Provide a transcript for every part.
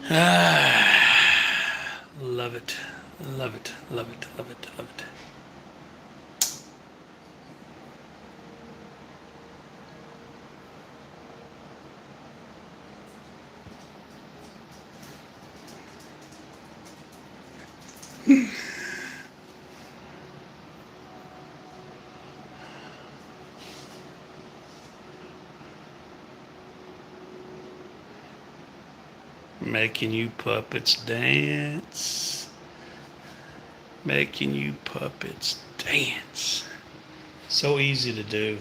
Ah, love it. Love it. Love it. Love it. Love it. Making you puppets dance. Making you puppets dance. So easy to do.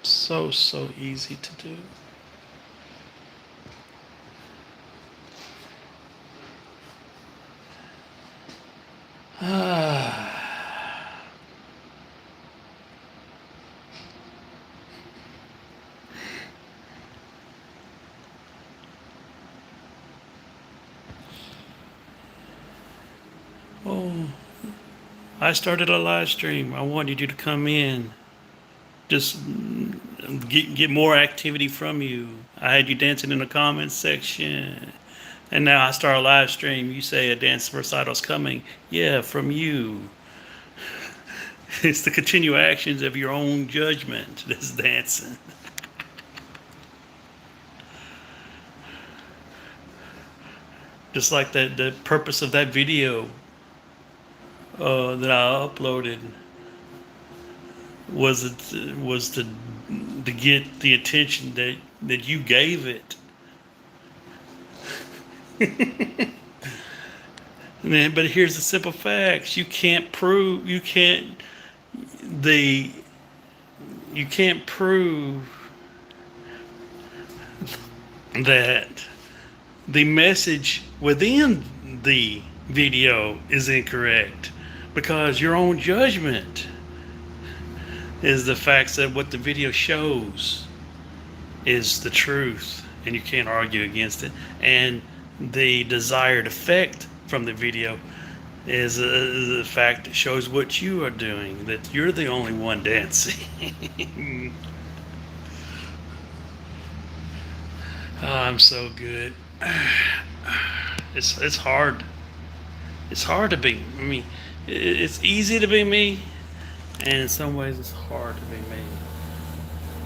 So easy to do. Ah. Oh, I started a live stream. I wanted you to come in. Just get more activity from you. I had you dancing in the comments section. And now I start a live stream. You say a dance recital's coming. Yeah, from you. It's the continual actions of your own judgment that's dancing. Just like that, the purpose of that video that I uploaded was to get the attention that you gave it. Man, but here's the simple facts. The you can't prove that the message within the video is incorrect because your own judgment is the facts that what the video shows is the truth, and you can't argue against it. And the desired effect from the video is the fact that shows what you are doing, that you're the only one dancing. Oh, I'm so good. It's hard. It's hard to be. I mean, it's easy to be me, and in some ways, it's hard to be me.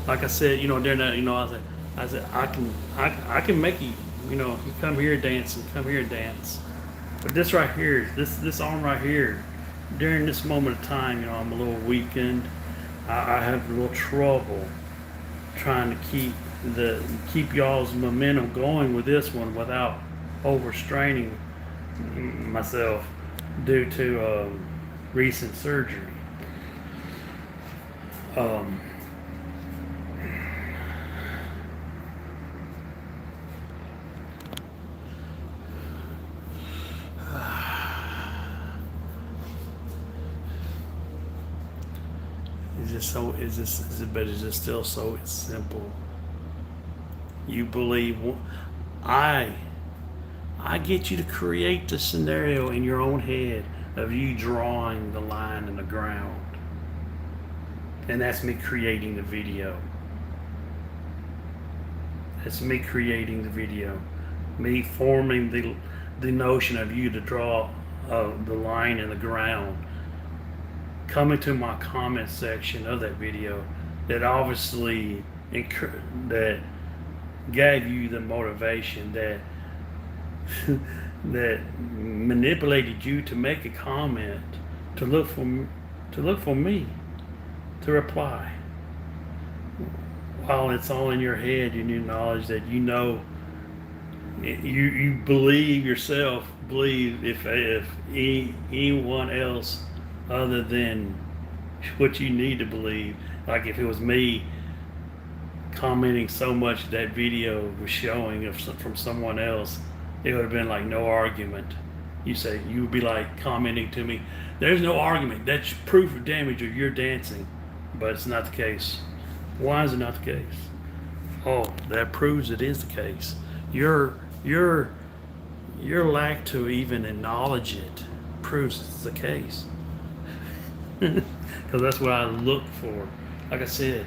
Like I said, during that, I said, I can make you, you come here dance and come here dance. But this right here, this arm right here, during this moment of time, I'm a little weakened. I have a little trouble trying to keep y'all's momentum going with this one without overstraining myself due to recent surgery. Um, but it's just still so simple. You believe I I get you to create the scenario in your own head of you drawing the line in the ground. And that's me creating the video. That's me creating the video. Me forming the notion of you to draw the line in the ground. Coming to my comment section of that video that obviously that gave you the motivation that that manipulated you to make a comment, to look for me to reply, while it's all in your head and your knowledge that you believe yourself, believe if anyone else other than what you need to believe, like if it was me commenting so much that video was showing from someone else, it would have been like no argument. You would be like commenting to me, there's no argument, that's proof of damage of your dancing. But it's not the case. Why is it not the case? Oh, that proves it is the case. Your lack to even acknowledge it proves it's the case. Because that's what I look for. Like I said,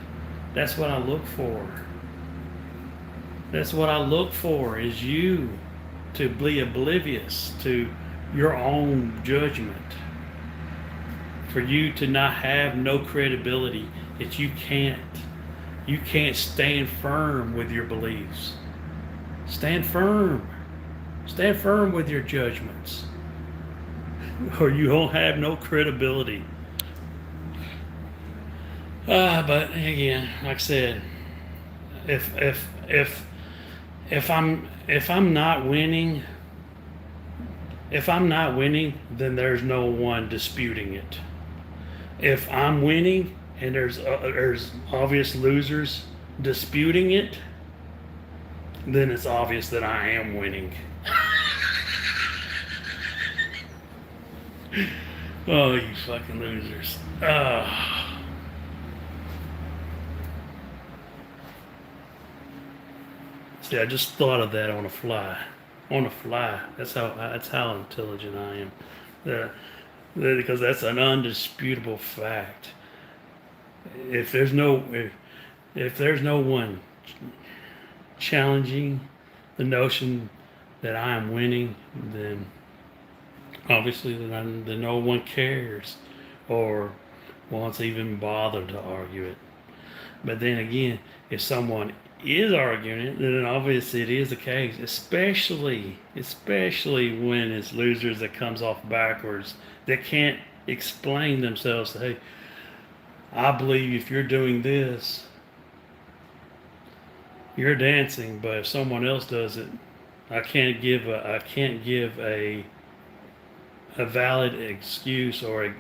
that's what I look for. That's what I look for, is you to be oblivious to your own judgment. For you to not have no credibility, that you can't stand firm with your beliefs. Stand firm. Stand firm with your judgments, or you won't have no credibility. But again, like I said, if if if if I'm not winning, then there's no one disputing it. If I'm winning and there's obvious losers disputing it, then it's obvious that I am winning. Oh, you fucking losers. See, I just thought of that on the fly. On the fly. That's how intelligent I am. Uh, because that's an undisputable fact. If there's no if there's no one challenging the notion that I am winning, then obviously then no one cares or wants to even bother to argue it. But then again, if someone is arguing it, then obviously it is the case, especially when it's losers that comes off backwards, that can't explain themselves. Hey, I believe if you're doing this, you're dancing, but if someone else does it, I can't give a valid excuse or a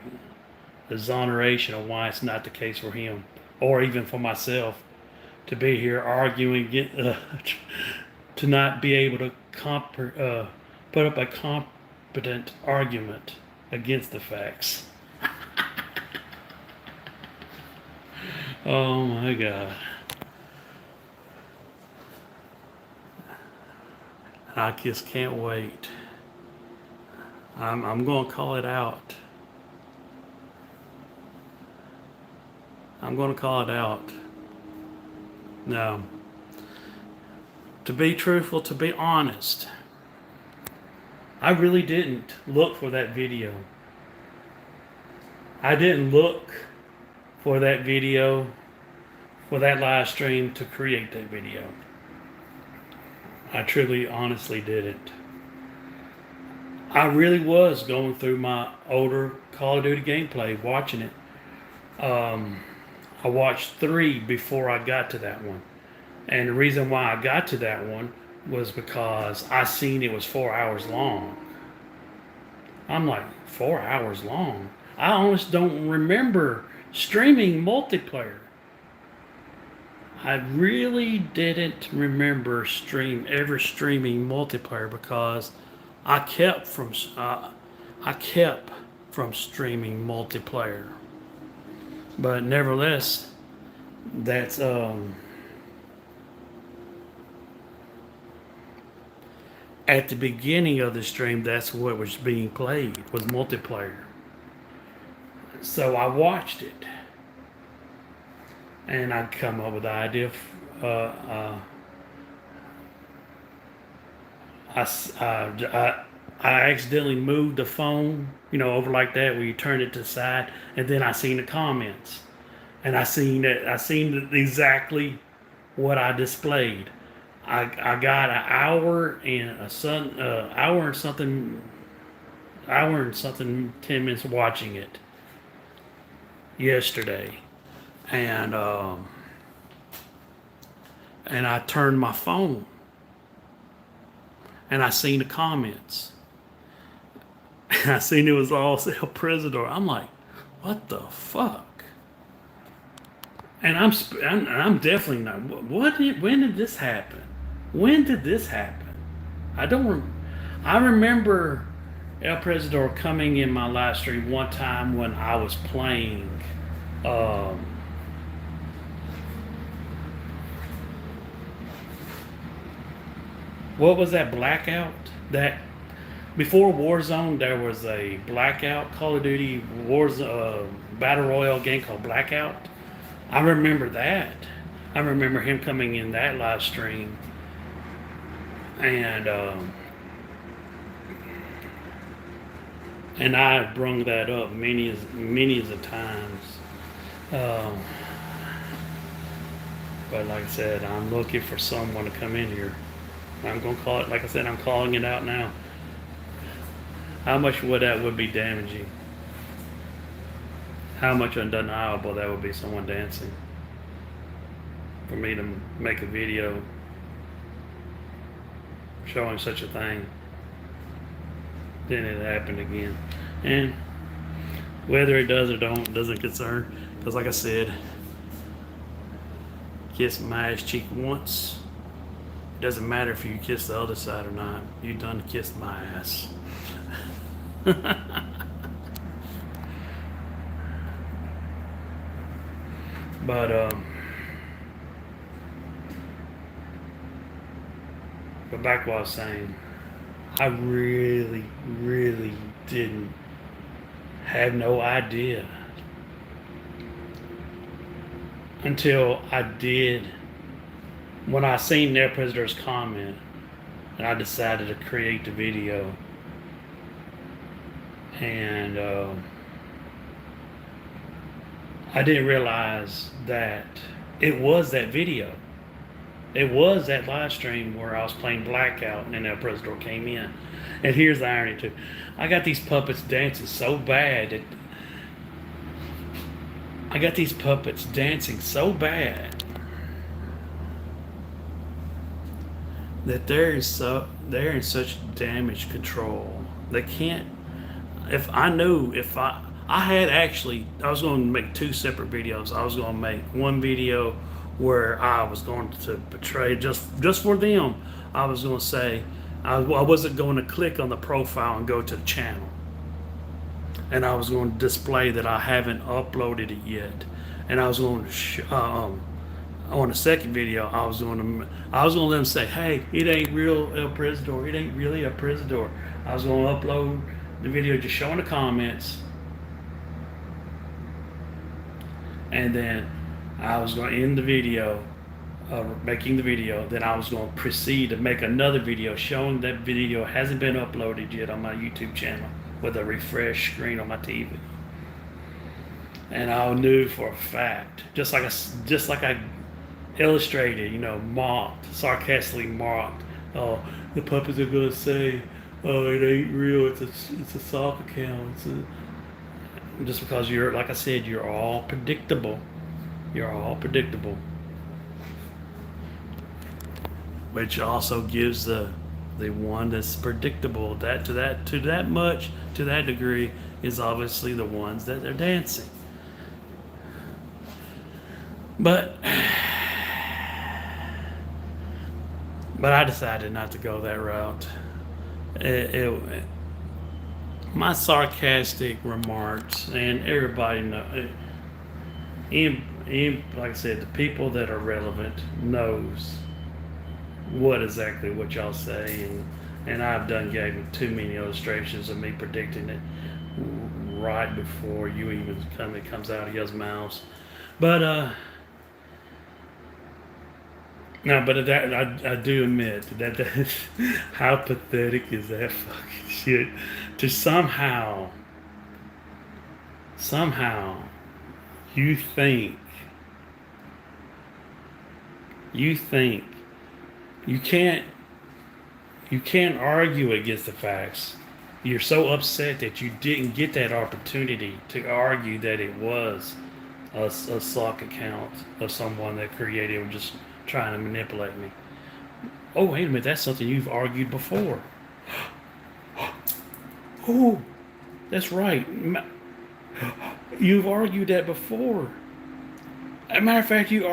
exoneration of why it's not the case for him, or even for myself, to be here arguing, to not be able to put up a competent argument against the facts. Oh my God. I just can't wait. I'm going to call it out. I'm going to call it out. Now, to be truthful, to be honest, I really didn't look for that video. I didn't look for that video, for that live stream to create that video. I truly, honestly didn't. I really was going through my older Call of Duty gameplay, watching it. I watched 3 before I got to that one. And the reason why I got to that one was because I seen it was 4 hours long. I'm like, 4 hours long? I almost don't remember streaming multiplayer. I really didn't remember ever streaming multiplayer, because I kept from streaming multiplayer. But nevertheless, that's at the beginning of the stream, that's what was being played, was multiplayer. So I watched it, and I'd come up with the idea of, I accidentally moved the phone, over like that, where you turn it to the side, and then I seen the comments, and I seen exactly what I displayed. I got an hour and something 10 minutes watching it yesterday, and I turned my phone, and I seen the comments. And I seen it was all El Presidor. I'm like, what the fuck? And I'm definitely not. When did this happen? When did this happen? I remember El Presidor coming in my live stream one time when I was playing. What was that Blackout? That before Warzone, there was a Blackout Call of Duty Battle Royale game called Blackout. I remember that. I remember him coming in that live stream, And and I brung that up many of the times. Um, but like I said, I'm looking for someone to come in here. I'm gonna call it, like I said, I'm calling it out now. How much would be damaging? How much undeniable that would be someone dancing for me to make a video showing such a thing. Then it happened again. And whether it does or don't doesn't concern. Because like I said, kiss my ass cheek once. It doesn't matter if you kiss the other side or not. You done kissed my ass. But back to what I was saying, I really didn't have no idea until I did, when I seen their prisoner's comment, and I decided to create the video. And I didn't realize that it was that video. It was that live stream where I was playing Blackout and then El Presidor came in. And here's the irony too. I got these puppets dancing so bad that they're in such damage control. They can't. If I knew, if I had actually, I was going to make two separate videos. I was going to make one video where I was going to portray just for them. I was going to say I wasn't going to click on the profile and go to the channel, and I was going to display that I haven't uploaded it yet, and I was going to on the second video I was going to let them say, hey, it ain't real El Presidor, it ain't really El Presidor. I was going to upload the video just showing the comments, and then I was going to end the video, making the video. Then I was going to proceed to make another video showing that video hasn't been uploaded yet on my YouTube channel with a refresh screen on my TV. And I knew for a fact, just like I illustrated, sarcastically mocked. Oh, the puppets are gonna say, "Oh, it ain't real. It's a sock account." Just because like I said, you're all predictable. You're all predictable, which also gives the one that's predictable, that to that degree, is obviously the ones that are dancing. But I decided not to go that route. My sarcastic remarks, and everybody know, like I said, the people that are relevant knows what y'all say, and I've gave too many illustrations of me predicting it right before you even it comes out of your mouths. But no, but that I do admit that how pathetic is that fucking shit to somehow you think you can't argue against the facts. You're so upset that you didn't get that opportunity to argue that it was a sock account of someone that created it, just trying to manipulate me. Oh, wait a minute, that's something you've argued before. Oh, that's right. You've argued that before. As a matter of fact, you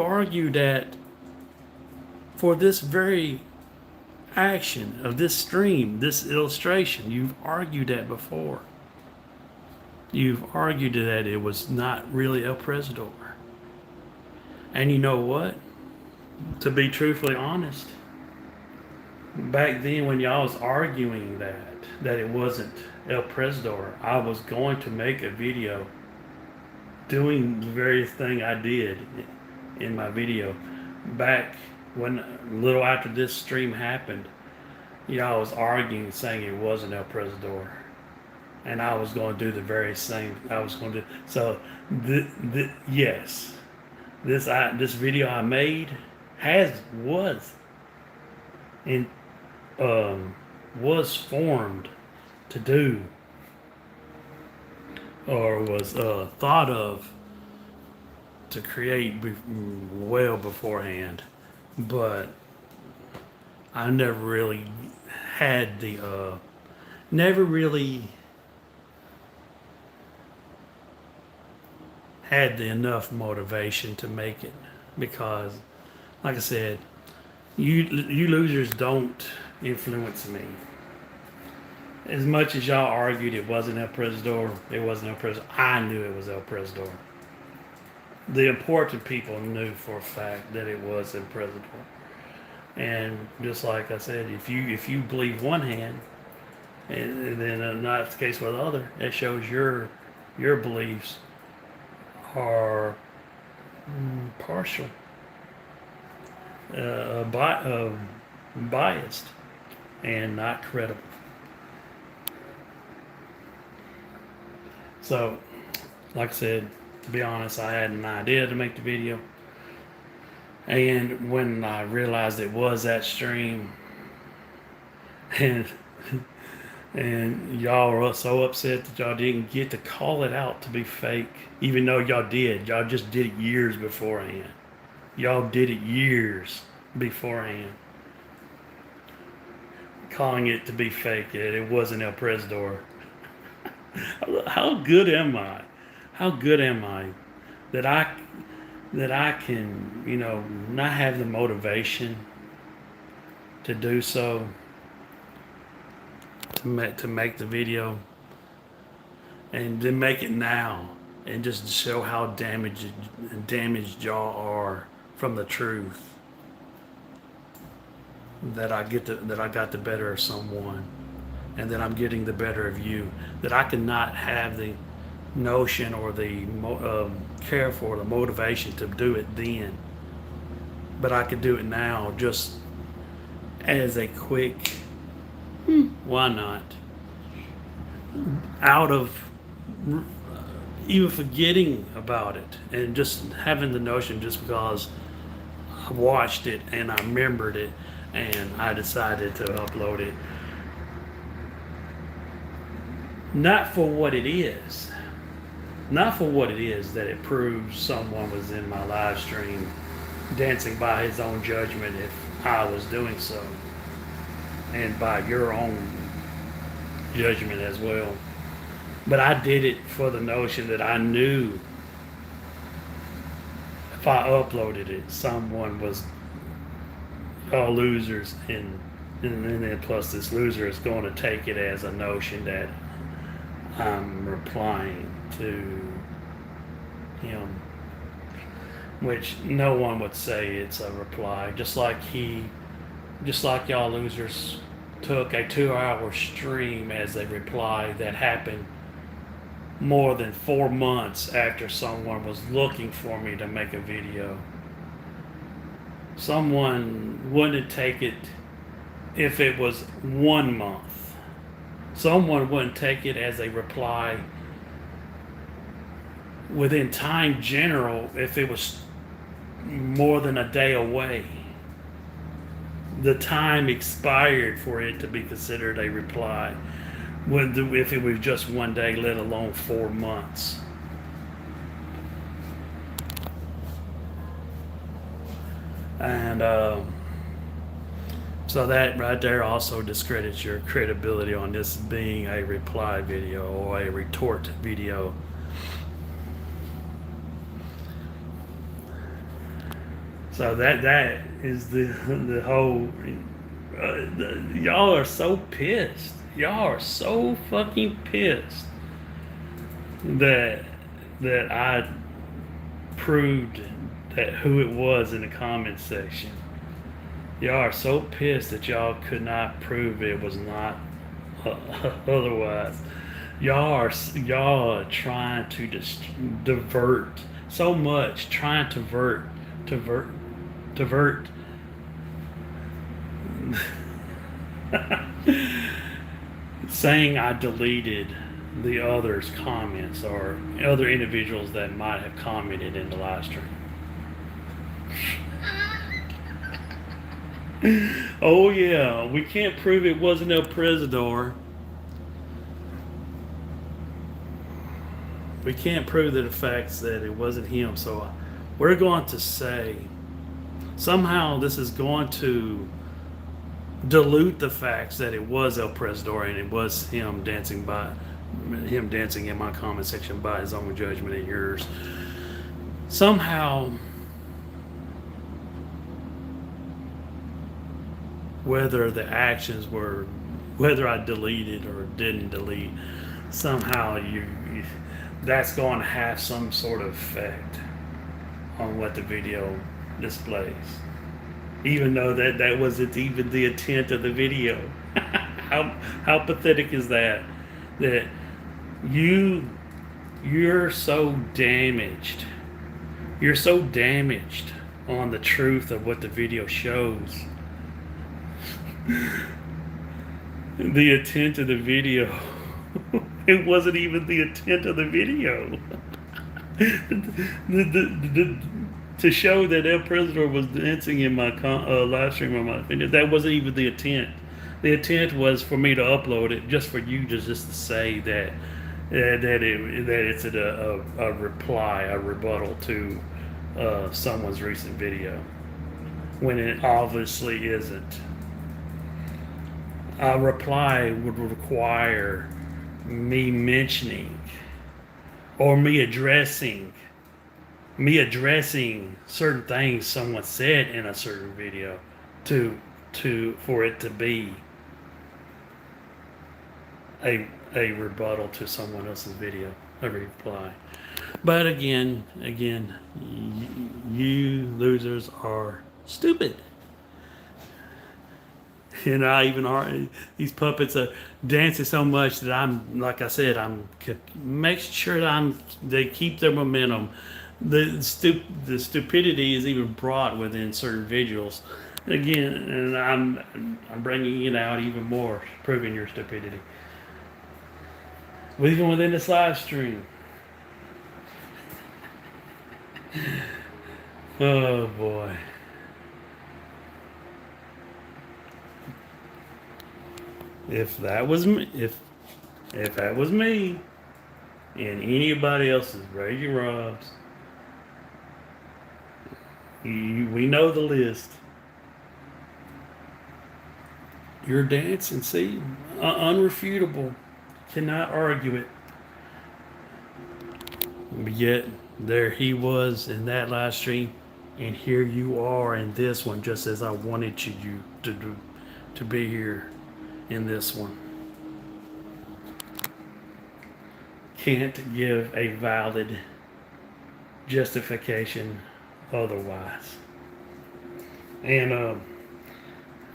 argued that for this very action of this stream, this illustration, you've argued that before. You've argued that it was not really El Presidor. And you know what? To be truthfully honest, back then when y'all was arguing that it wasn't El Presidor, I was going to make a video doing the very thing I did in my video back when a little after this stream happened, y'all was arguing, saying it wasn't El Presidor, and I was going to do the very same. I was going to do so. Yes, this video I made was in was formed to do, or was thought of to create well beforehand, but I never really had the never really had the enough motivation to make it, because like I said, you losers don't influence me. As much as y'all argued it wasn't El Presidor, it wasn't El Presidor, I knew it was El Presidor. The important people knew for a fact that it was El Presidor. And just like I said, if you believe one hand, and then not the case with the other, it shows your beliefs are partial, biased, and not credible. So, like I said, to be honest, I had an idea to make the video, and when I realized it was that stream, and and y'all were so upset that y'all didn't get to call it out to be fake, even though y'all did. Y'all just did it years beforehand. Y'all did it years beforehand, calling it to be fake. It wasn't El Presidor. How good am I? How good am I that I can, not have the motivation to do so, to make the video, and then make it now, and just show how damaged y'all are from the truth. That I got the better of someone, and that I'm getting the better of you. That I cannot have the notion or the care for the motivation to do it then, but I could do it now, just as a quick why not, out of even forgetting about it, and just having the notion, just because I watched it and I remembered it and I decided to upload it, not for what it is, that it proves someone was in my live stream dancing by his own judgment if I was doing so, and by your own judgment as well. But I did it for the notion that I knew if I uploaded it, someone was, all losers, and then plus this loser is going to take it as a notion that I'm replying to him, which no one would say it's a reply. Just like y'all losers took a 2-hour stream as a reply that happened more than 4 months after someone was looking for me to make a video. Someone wouldn't take it if it was 1 month. Someone wouldn't take it as a reply within time general if it was more than a day away. The time expired for it to be considered a reply, if it was just 1 day, let alone 4 months. And so that right there also discredits your credibility on this being a reply video or a retort video. So that is the whole. Y'all are so pissed. Y'all are so fucking pissed that I proved that who it was in the comment section. Y'all are so pissed that y'all could not prove it was not otherwise. Y'all are trying to divert so much, trying to divert Saying I deleted the others' comments or other individuals that might have commented in the live stream. Oh yeah, we can't prove it wasn't El Presidor. We can't prove the facts that it wasn't him. So we're going to say somehow this is going to dilute the facts that it was El Presidor and it was him dancing in my comment section by his own judgment and yours. Somehow, whether the actions were, whether I deleted or didn't delete, somehow that's going to have some sort of effect on what the video displays, even though that wasn't even the intent of the video. how pathetic is that? That you're so damaged. You're so damaged on the truth of what the video shows. The intent of the video. It wasn't even the intent of the video. To show that El Presidor was dancing in my live stream on my video, that wasn't even the intent. The intent was for me to upload it just for you just to say that it's a reply, a rebuttal to someone's recent video, when it obviously isn't. A reply would require me mentioning or me addressing certain things someone said in a certain video for it to be a rebuttal to someone else's video, a reply. But again, you losers are stupid. And I even are, these puppets are dancing so much that I'm, like I said, I'm make sure that they keep their momentum. The stupidity is even brought within certain visuals. Again, and I'm bringing it out even more, proving your stupidity. Even within this live stream. Oh boy. If that was me, if that was me, and anybody else's, raise your Robs. We know the list. You're dancing, see, unrefutable. Cannot argue it. But yet there he was in that live stream, and here you are in this one, just as I wanted you to be here in this one. Can't give a valid justification otherwise. And oh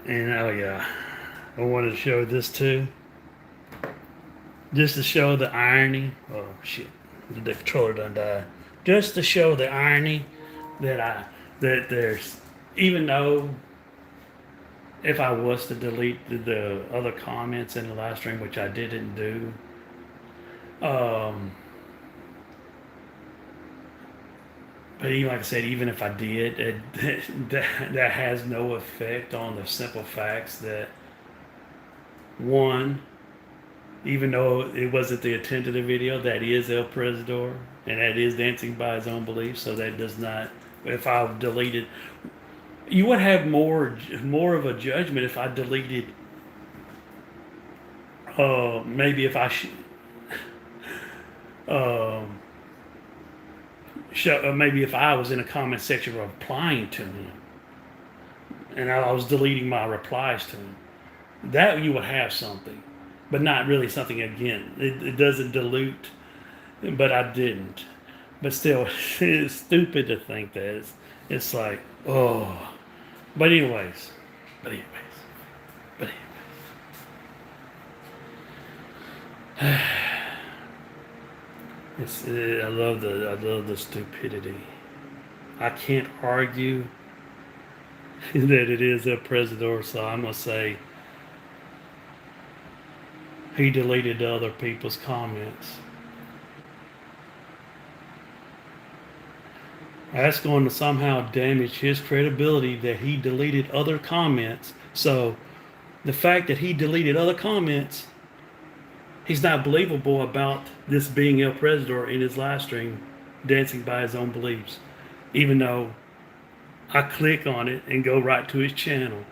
yeah, I wanted to show this too, just to show the irony. Oh shit, the controller done died. Just to show the irony that there's, even though if I was to delete the other comments in the live stream, which I didn't do, but even like I said, even if I did, that has no effect on the simple facts that, one, even though it wasn't the intent of the video, that is El Presidor, and that is dancing by his own beliefs. So that does not, if I deleted, you would have more of a judgment if I deleted, maybe if I maybe if I was in a comment section replying to him, and I was deleting my replies to him, that you would have something, but not really something. Again, it doesn't dilute, but I didn't. But still, it's stupid to think that. It's like, oh. But anyways. I love the stupidity. I can't argue that it is El Presidor, so I'm gonna say he deleted other people's comments. That's going to somehow damage his credibility that he deleted other comments. So the fact that he deleted other comments, he's not believable about this being El Presidor in his live stream, dancing by his own beliefs. Even though I click on it and go right to his channel.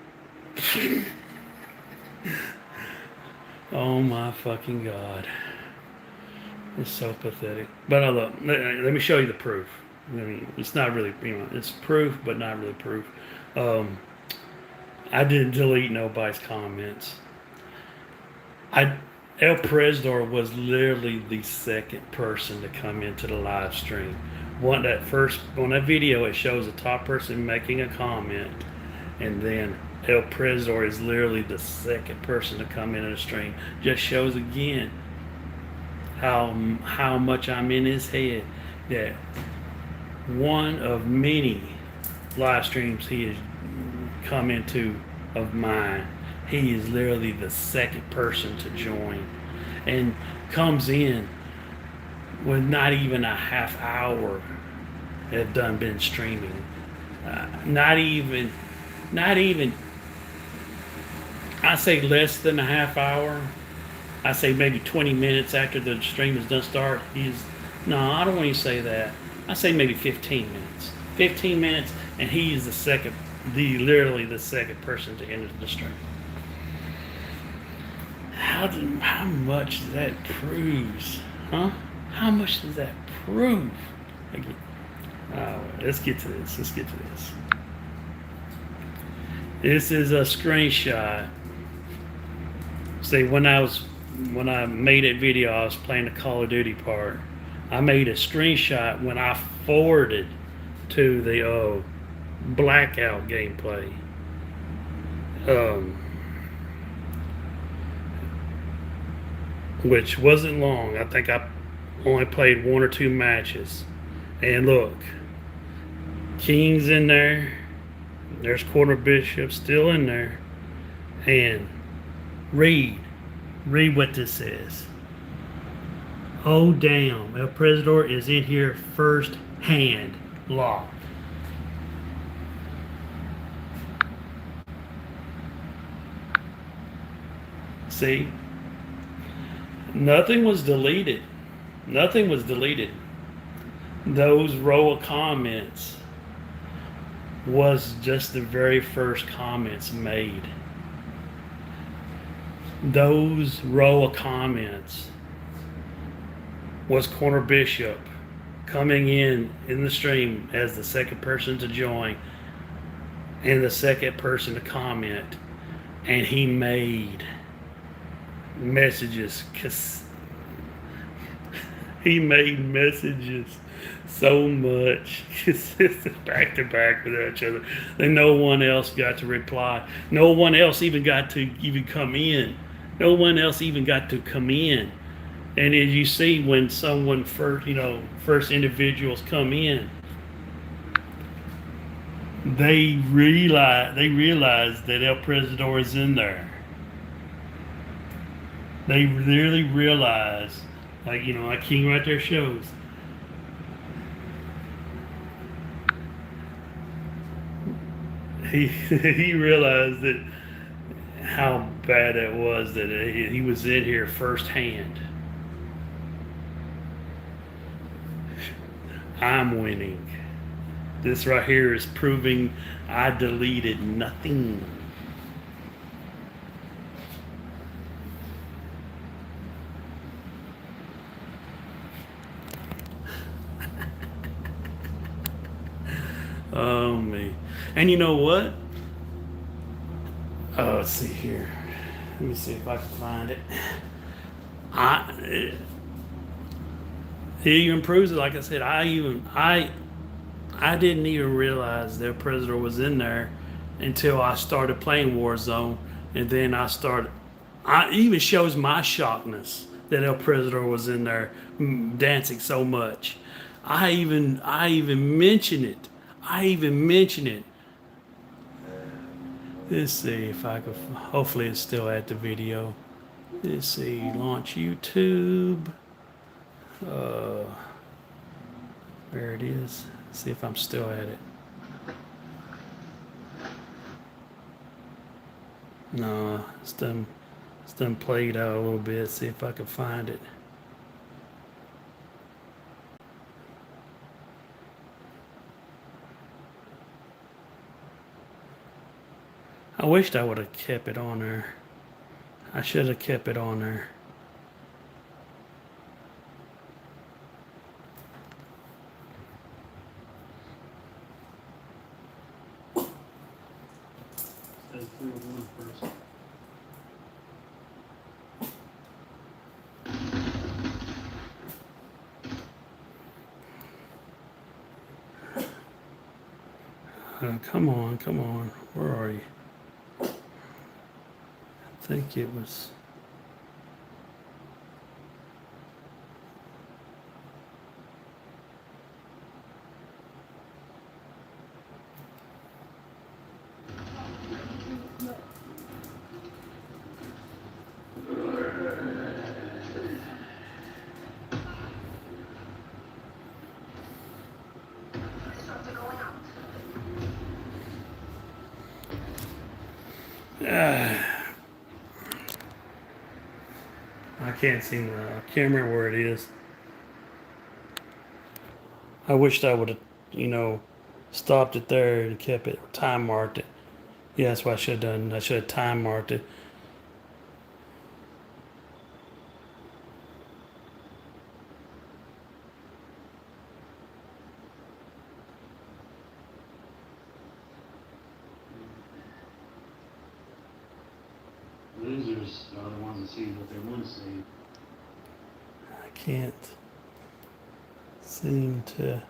Oh my fucking God. It's so pathetic. But look, let me show you the proof. I mean, it's not really, it's proof, but not really proof. I didn't delete nobody's comments. El Presidor was literally the second person to come into the live stream. On that video, it shows the top person making a comment, and then El Presidor is literally the second person to come into the stream. Just shows again how much I'm in his head, that one of many live streams he has come into of mine, he is literally the second person to join, and comes in with not even a half hour have done been streaming. Not even, I say less than a half hour. I say maybe 20 minutes after the stream is done start. No, I don't want you to say that. I say maybe 15 minutes. 15 minutes, and he is literally the second person to enter the stream. How much does that prove? Huh? How much does that prove? Let's get to this. This is a screenshot. See, when I made that video, I was playing the Call of Duty part. I made a screenshot when I forwarded to the blackout gameplay. Which wasn't long. I think I only played 1 or 2 matches. And look, King's in there. There's Corner Bishop still in there. And read what this says. Oh damn, El Presidor is in here first hand locked. See? Nothing was deleted. Those row of comments was just the very first comments made. Those row of comments was Corner Bishop coming in the stream as the second person to join and the second person to comment, and he made messages, so much back to back with each other that no one else got to reply. No one else even got to come in. And as you see, when someone first individuals come in, they realize that El Presidor is in there. They really realize, like King right there shows. He realized that how bad it was that he was in here firsthand. I'm winning. This right here is proving I deleted nothing. Oh man. And you know what? Let's see here. Let me see if I can find it. It even proves it. Like I said, I didn't even realize that Predator was in there until I started playing Warzone, and then it even shows my shockness that El Predator was in there dancing so much. I even mention it. Let's see if I could. Hopefully, it's still at the video. Let's see, launch YouTube. There it is. See if I'm still at it. No, it's done played out a little bit. See if I can find it. I wished I would have kept it on there. I should have kept it on there. Come on, come on. Where are you? I think it was. I can't seem to. I can't remember where it is. I wished I would have, stopped it there and kept it, time marked it. Yeah, that's what I should have done. I should have time marked it. Losers are the ones that see what they want to see. I can't seem to.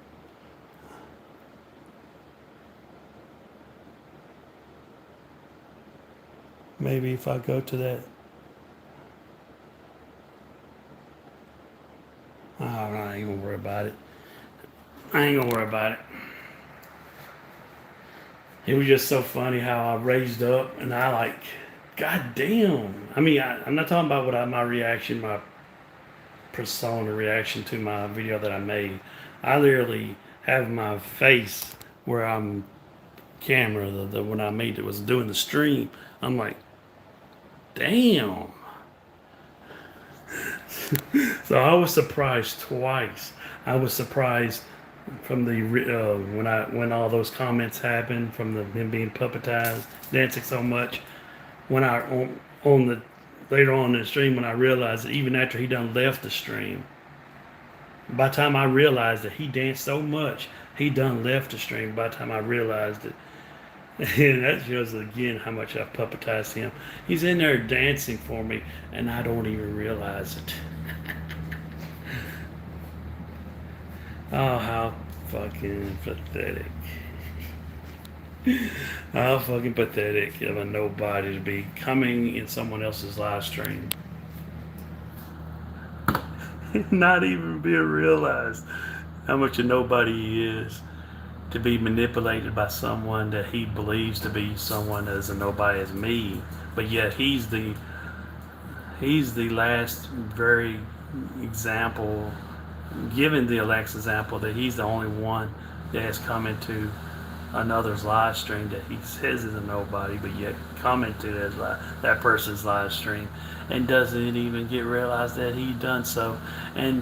Maybe if I go to that. Oh, I ain't gonna worry about it. I ain't gonna worry about it. It was just so funny how I raised up and I like, God damn. I mean, I'm not talking about my reaction, my persona reaction to my video that I made. I literally have my face where I'm camera, the when I made it was doing the stream. I'm like, damn. So I was surprised twice. I was surprised from the when all those comments happened from him being puppetized, dancing so much. When I on the later on in the stream, when I realized that even after he done left the stream, by the time I realized that he danced so much, he done left the stream. By the time I realized it, and that shows again how much I've puppetized him. He's in there dancing for me, and I don't even realize it. Oh, how fucking pathetic. How fucking pathetic of a nobody to be coming in someone else's live stream. Not even being realized how much a nobody he is to be manipulated by someone that he believes to be someone as a nobody as me. But yet he's the last very example, given the Alexa example, that he's the only one that has come into another's live stream that he says is a nobody, but yet commented as that person's live stream and doesn't even get realized that he done so and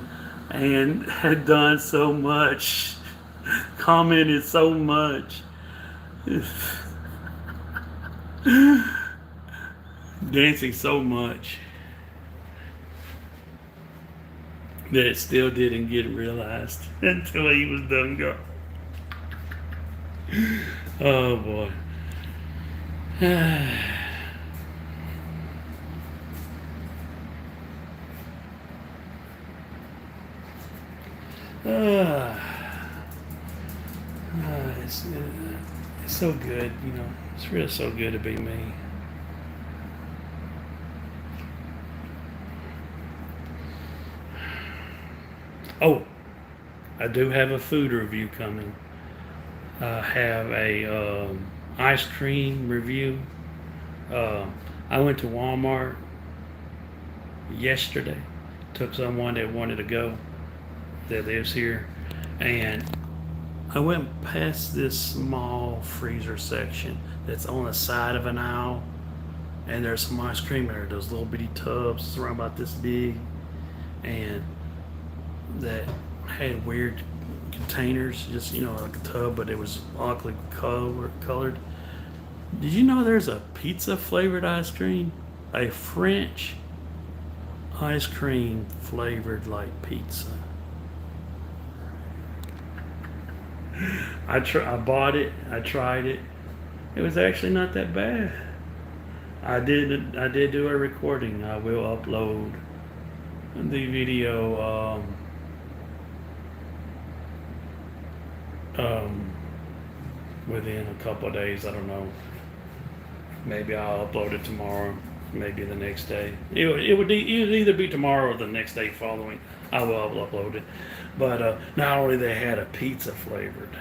had done so much, commented so much, dancing so much that it still didn't get realized until he was done gone. Oh boy. It's so good, it's really so good to be me. Oh, I do have a food review coming. I have a ice cream review. I went to Walmart yesterday. Took someone that wanted to go that lives here, and I went past this small freezer section that's on the side of an aisle, and there's some ice cream in there. Those little bitty tubs, it's around about this big, and that had weird containers, just like a tub, but it was ugly colored. Did you know there's a pizza flavored ice cream? A French ice cream flavored like pizza. I bought it. I tried it. It was actually not that bad. I did do a recording. I will upload the video within a couple of days. I don't know. Maybe I'll upload it tomorrow. Maybe the next day. It would either be tomorrow or the next day following. I will upload it. But not only they had a pizza flavored,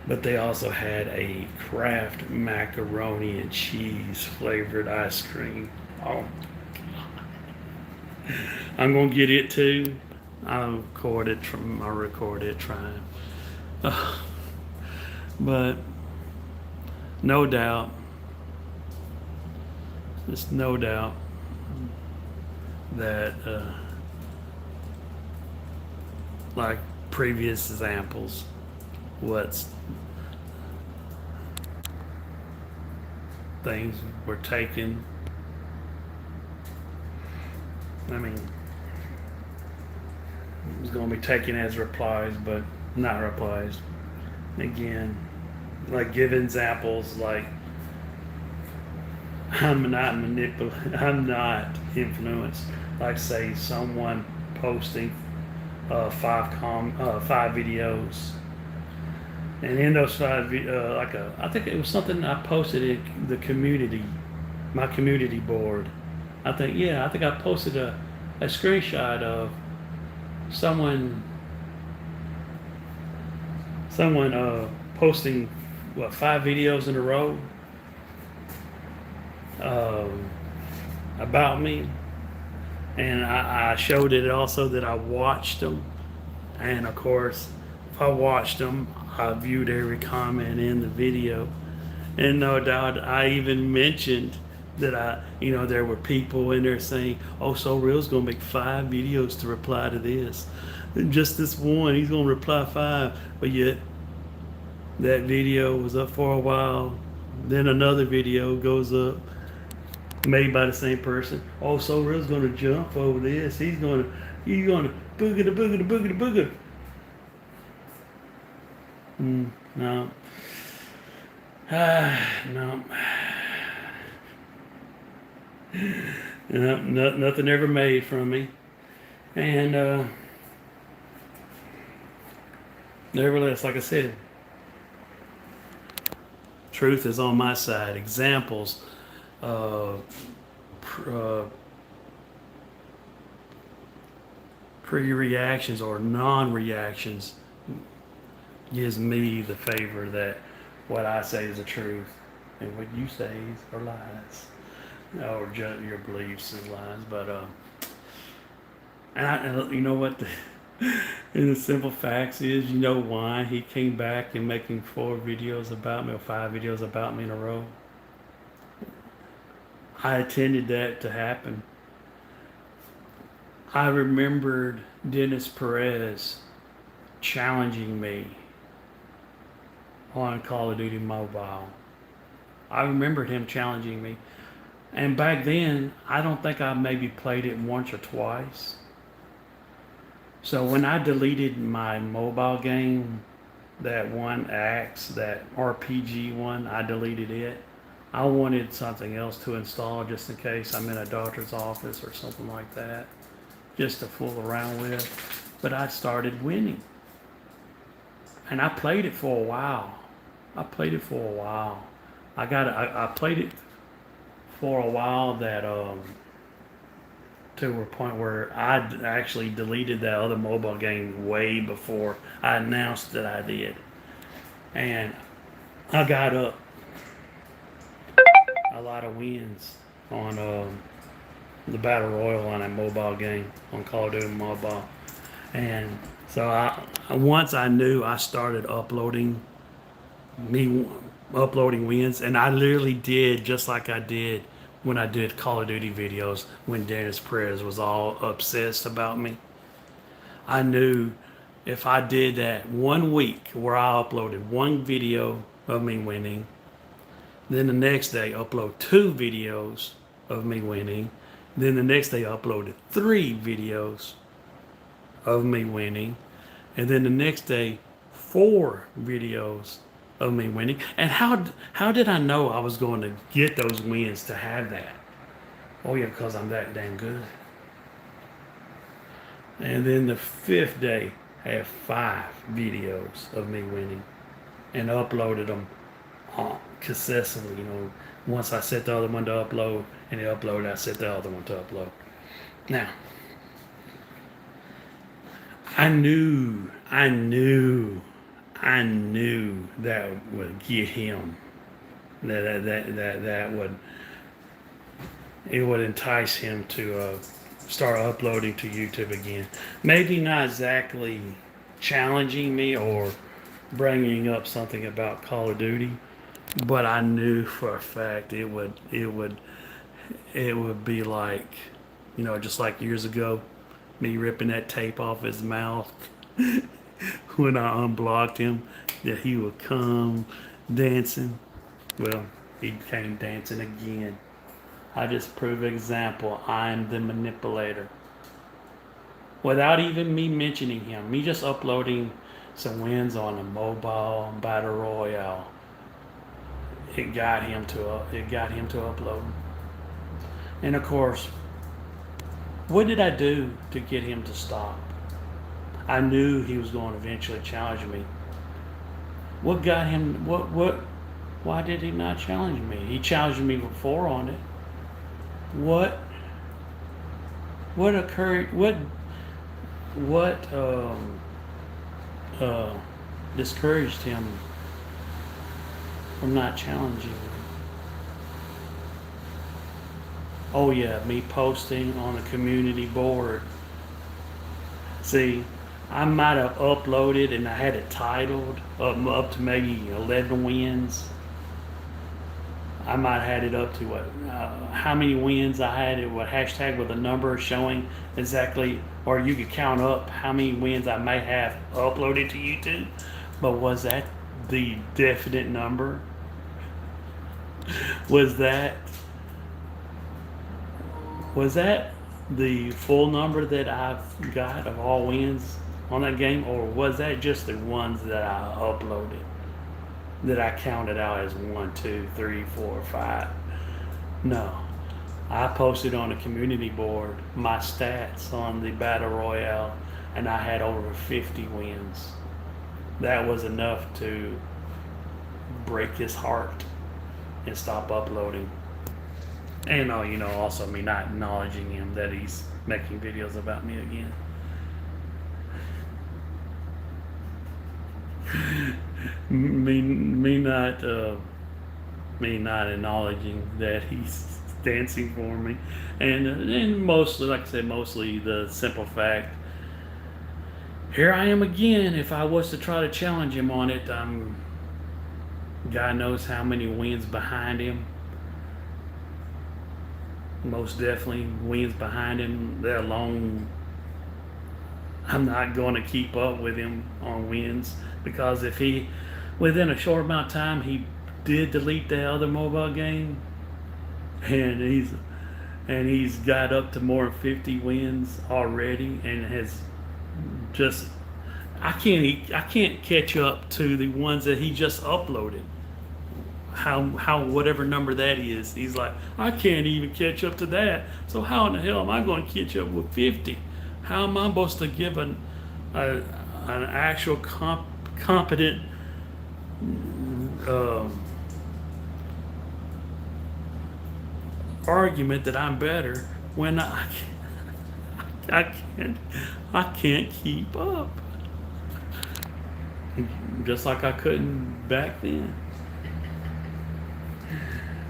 but they also had a Kraft macaroni and cheese flavored ice cream. Oh, I'm gonna get it too. I'll record it trying. But no doubt, there's no doubt that like previous examples, what's things were taken. I mean, it was going to be taken as replies, but not replies. Again, like give examples like I'm not influenced. Like say someone posting five videos, and in those five, I think it was something I posted in the community, my community board. I think I posted a screenshot of someone posting what 5 videos in a row about me, and I showed it also that I watched them, and of course if I watched them I viewed every comment in the video, and no doubt I even mentioned that there were people in there saying, oh, So Real's gonna make 5 videos to reply to this, and just this one he's gonna reply 5, but yet that video was up for a while, then another video goes up made by the same person. Oh, So Real's gonna jump over this, he's gonna booger the booger the booger the booger. No. No. No, nothing ever made from me. And nevertheless, like I said, truth is on my side. Examples of pre-reactions or non-reactions gives me the favor that what I say is the truth and what you say are lies, or just your beliefs is lies. But and you know what? And the simple facts is, you know why he came back and making 4 videos about me or 5 videos about me in a row? I intended that to happen. I remembered Dennis Perez challenging me on Call of Duty Mobile. I remembered him challenging me. And back then, I don't think I maybe played it once or twice. So when I deleted my mobile game, that one Axe, that RPG one, I deleted it. I wanted something else to install just in case I'm in a doctor's office or something like that, just to fool around with. But I started winning. And I played it for a while. I played it for a while that to a point where I actually deleted that other mobile game way before I announced that I did. And I got up a lot of wins. on the Battle Royal on a mobile game on Call of Duty Mobile. And so once I knew, I started me uploading wins, and I literally did just like I did when I did Call of Duty videos when Dennis Perez was all obsessed about me. I knew if I did that 1 week where I uploaded one video of me winning, then the next day upload 2 videos of me winning, then the next day uploaded 3 videos of me winning, and then the next day 4 videos of me winning. And how did I know I was going to get those wins to have that? Oh yeah, because I'm that damn good. And then the 5th day I had 5 videos of me winning and uploaded them consistently. Once I set the other one to upload and it uploaded, I set the other one to upload. Now, I knew that would get him. That would entice him to start uploading to YouTube again. Maybe not exactly challenging me or bringing up something about Call of Duty, but I knew for a fact it would be like, just like years ago, me ripping that tape off his mouth when I unblocked him, that he would come dancing. Well, he came dancing again. I just prove example. I'm the manipulator. Without even me mentioning him, me just uploading some wins on a mobile battle royale, it got him to upload. And of course, what did I do to get him to stop? I knew he was going to eventually challenge me. What got him? Why did he not challenge me? He challenged me before on it. What occurred? What discouraged him from not challenging me? Oh yeah, me posting on the community board. See, I might have uploaded and I had it titled up to maybe 11 wins. I might have had it up to how many wins I had it, what hashtag with a number showing exactly, or you could count up how many wins I may have uploaded to YouTube. But was that the definite number? Was that the full number that I've got of all wins on that game, or was that just the ones that I uploaded, that I counted out as 1, 2, 3, 4, 5? No, I posted on the community board my stats on the battle royale, and I had over 50 wins. That was enough to break his heart and stop uploading. And also me not acknowledging him that he's making videos about me again. me not acknowledging that he's dancing for me, and mostly, like I said, mostly the simple fact. Here I am again. If I was to try to challenge him on it, God knows how many wins behind him. Most definitely wins behind him. They're alone. I'm not going to keep up with him on wins, because if he, within a short amount of time, he did delete the other mobile game, and he's got up to more than 50 wins already, and has just, I can't catch up to the ones that he just uploaded. How whatever number that is, he's like, I can't even catch up to that. So how in the hell am I going to catch up with 50? How am I supposed to give an actual competent argument that I'm better when I can't keep up? Just like I couldn't back then.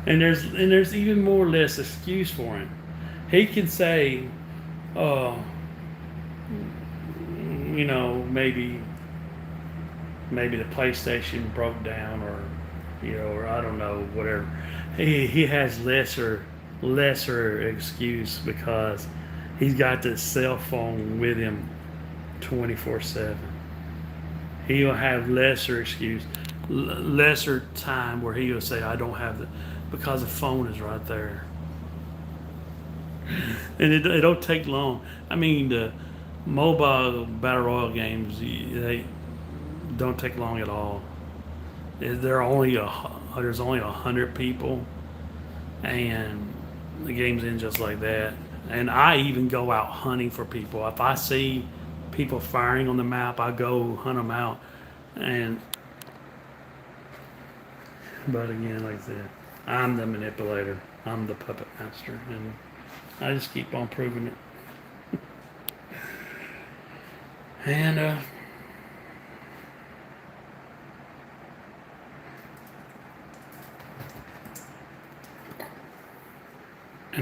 And there's even more or less excuse for him. He can say, "Oh, maybe the PlayStation broke down, or or I don't know, whatever." He has lesser excuse because he's got the cell phone with him 24/7. He'll have lesser excuse, lesser time where he'll say, "I don't have the," because the phone is right there, and it don't take long. I mean, the mobile battle royale games, they don't take long at all. There are only there's only 100 people, and the game's in just like that. And I even go out hunting for people. If I see people firing on the map, I go hunt them out. And but again, like I said, I'm the manipulator. I'm the puppet master, and I just keep on proving it. And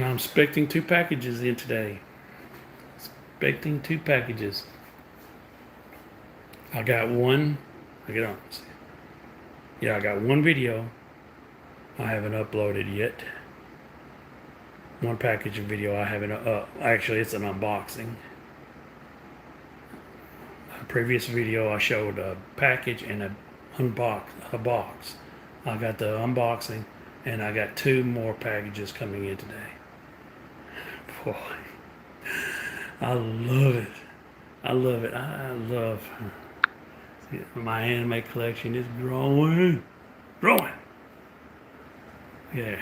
I'm expecting 2 packages in today. Expecting 2 packages. I got one. I get on. Yeah, I got one video I haven't uploaded yet. One package of video I haven't. Actually, it's an unboxing. A previous video I showed a package and a box. I got the unboxing, and I got 2 more packages coming in today. Boy, I love it. I love it. I love my anime collection is growing. Growing. Yeah.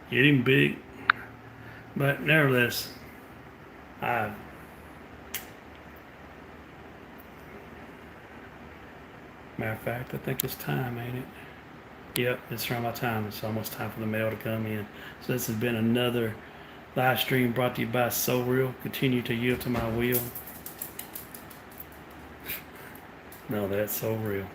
Getting big. But nevertheless, I matter of fact, I think it's time, ain't it? Yep, it's around my time. It's almost time for the mail to come in. So this has been another live stream brought to you by So Real. Continue to yield to my will. No, that's so real.